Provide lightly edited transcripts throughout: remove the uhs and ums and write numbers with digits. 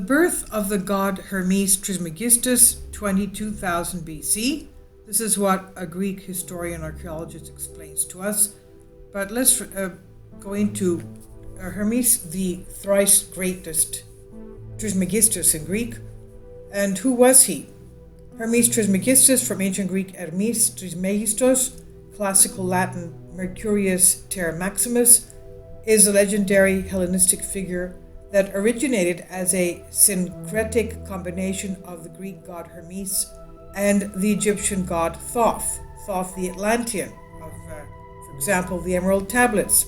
birth of the god Hermes Trismegistus, 22,000 BC. This is what a Greek historian archaeologist explains to us. But let's go into Hermes, the thrice greatest, Trismegistus in Greek. And who was he? Hermes Trismegistus, from ancient Greek Hermes Trismegistus, classical Latin Mercurius ter Maximus, is a legendary Hellenistic figure that originated as a syncretic combination of the Greek god Hermes and the Egyptian god Thoth the Atlantean, of, for example, the Emerald Tablets.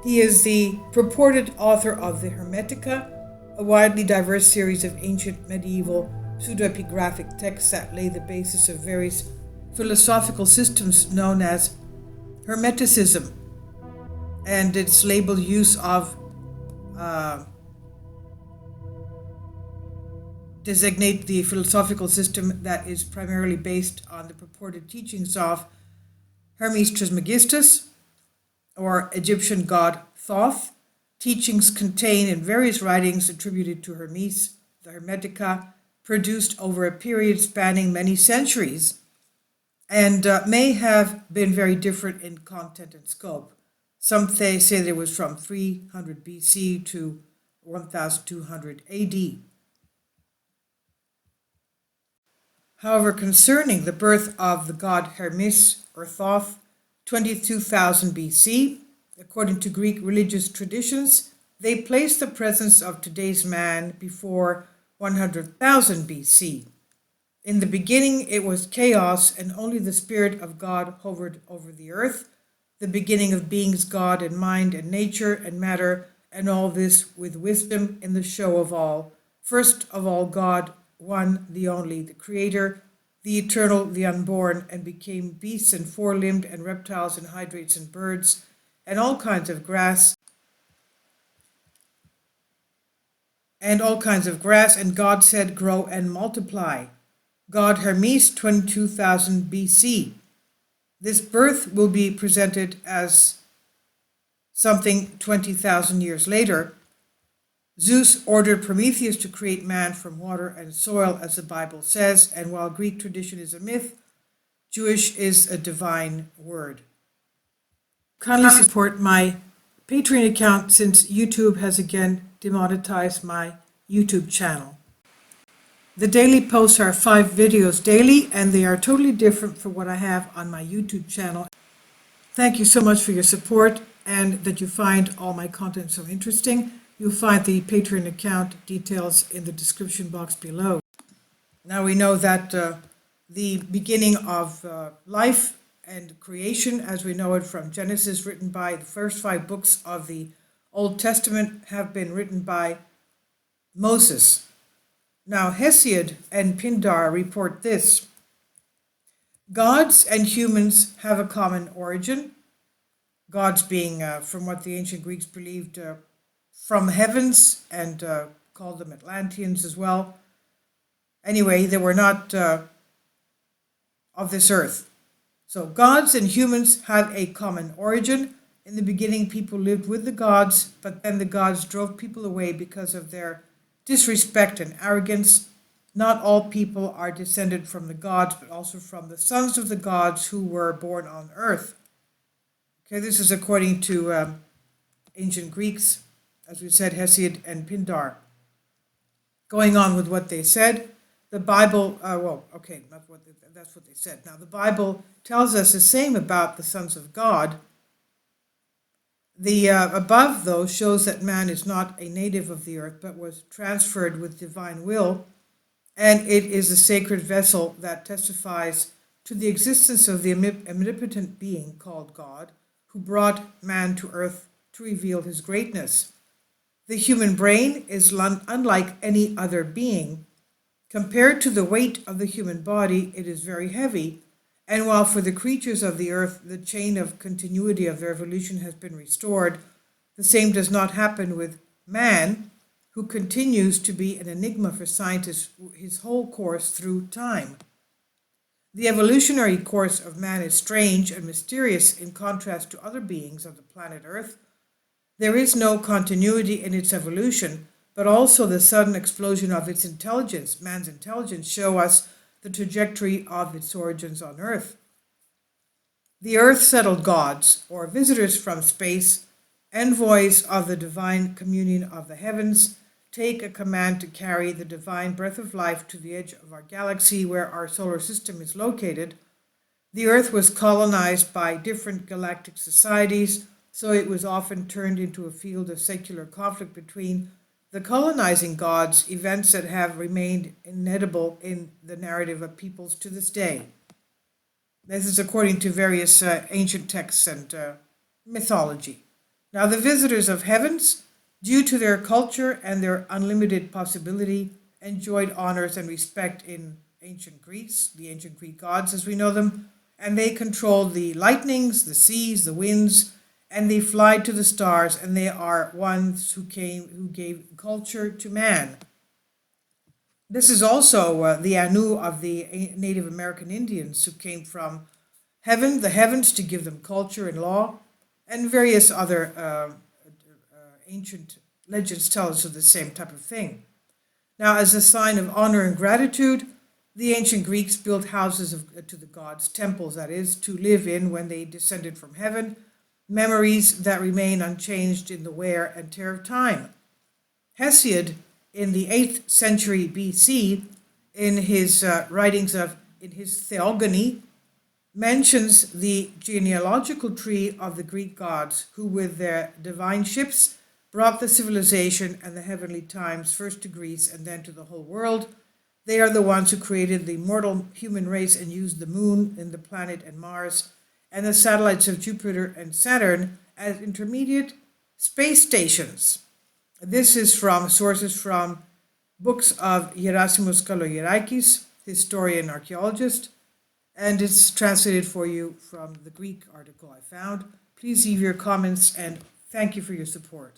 He is the purported author of the Hermetica, a widely diverse series of ancient medieval pseudoepigraphic texts that lay the basis of various philosophical systems known as Hermeticism, and its labeled use of designate the philosophical system that is primarily based on the purported teachings of Hermes Trismegistus, or Egyptian god Thoth. Teachings contained in various writings attributed to Hermes, the Hermetica, produced over a period spanning many centuries, and may have been very different in content and scope. Some say there was from 300 BC to 1200 AD. However, concerning the birth of the god Hermes or Thoth, 22,000 BC, according to Greek religious traditions, they place the presence of today's man before 100,000 BC. In the beginning, it was chaos, and only the Spirit of God hovered over the earth, the beginning of beings, God and mind and nature and matter, and all this with wisdom in the show of all. First of all, God, one, the only, the Creator, the eternal, the unborn, and became beasts and four-limbed and reptiles and hydrates and birds and all kinds of grass, and God said, grow and multiply. God Hermes, 22,000 BC. This birth will be presented as something 20,000 years later. Zeus ordered Prometheus to create man from water and soil, as the Bible says, and while Greek tradition is a myth, Jewish is a divine word. Kindly support my Patreon account since YouTube has again demonetized my YouTube channel. The daily posts are 5 videos daily, and they are totally different from what I have on my YouTube channel. Thank you so much for your support and that you find all my content so interesting. You'll find the Patreon account details in the description box below. Now we know that the beginning of life and creation, as we know it from Genesis, written by the first 5 books of the Old Testament, have been written by Moses. Now Hesiod and Pindar report this: gods and humans have a common origin. Gods being, from what the ancient Greeks believed, from heavens, and called them Atlanteans as well. Anyway, they were not of this earth. So gods and humans have a common origin. In the beginning, people lived with the gods, but then the gods drove people away because of their disrespect and arrogance. Not all people are descended from the gods, but also from the sons of the gods who were born on earth. Okay, this is according to ancient Greeks, as we said, Hesiod and Pindar. Going on with what they said, the Bible, that's what they said. Now, the Bible tells us the same about the sons of God. The above, though, shows that man is not a native of the earth, but was transferred with divine will, and it is a sacred vessel that testifies to the existence of the omnipotent being called God, who brought man to earth to reveal his greatness. The human brain is unlike any other being. Compared to the weight of the human body, it is very heavy, and while for the creatures of the earth the chain of continuity of their evolution has been restored, the same does not happen with man, who continues to be an enigma for scientists his whole course through time. The evolutionary course of man is strange and mysterious in contrast to other beings of the planet Earth. There is no continuity in its evolution, but also the sudden explosion of its intelligence, man's intelligence, show us the trajectory of its origins on Earth. The Earth-settled gods, or visitors from space, envoys of the divine communion of the heavens, take a command to carry the divine breath of life to the edge of our galaxy where our solar system is located. The Earth was colonized by different galactic societies, so it was often turned into a field of secular conflict between the colonizing gods, events that have remained inedible in the narrative of peoples to this day. This is according to various ancient texts and mythology. Now, the visitors of heavens, due to their culture and their unlimited possibility, enjoyed honors and respect in ancient Greece, the ancient Greek gods as we know them, and they controlled the lightnings, the seas, the winds, and they fly to the stars, and they are ones who gave culture to man. This is also the Anu of the Native American Indians who came from heaven, the heavens, to give them culture and law, and various other ancient legends tell us of the same type of thing. Now, as a sign of honor and gratitude, the ancient Greeks built houses to the gods, temples that is, to live in when they descended from heaven, memories that remain unchanged in the wear and tear of time. Hesiod, in the 8th century BC, in his in his Theogony, mentions the genealogical tree of the Greek gods who with their divine ships brought the civilization and the heavenly times first to Greece and then to the whole world. They are the ones who created the mortal human race and used the moon and the planet and Mars and the satellites of Jupiter and Saturn as intermediate space stations. This is from sources from books of Gerasimus Kalogerakis, historian archaeologist, and it's translated for you from the Greek article I found. Please leave your comments and thank you for your support.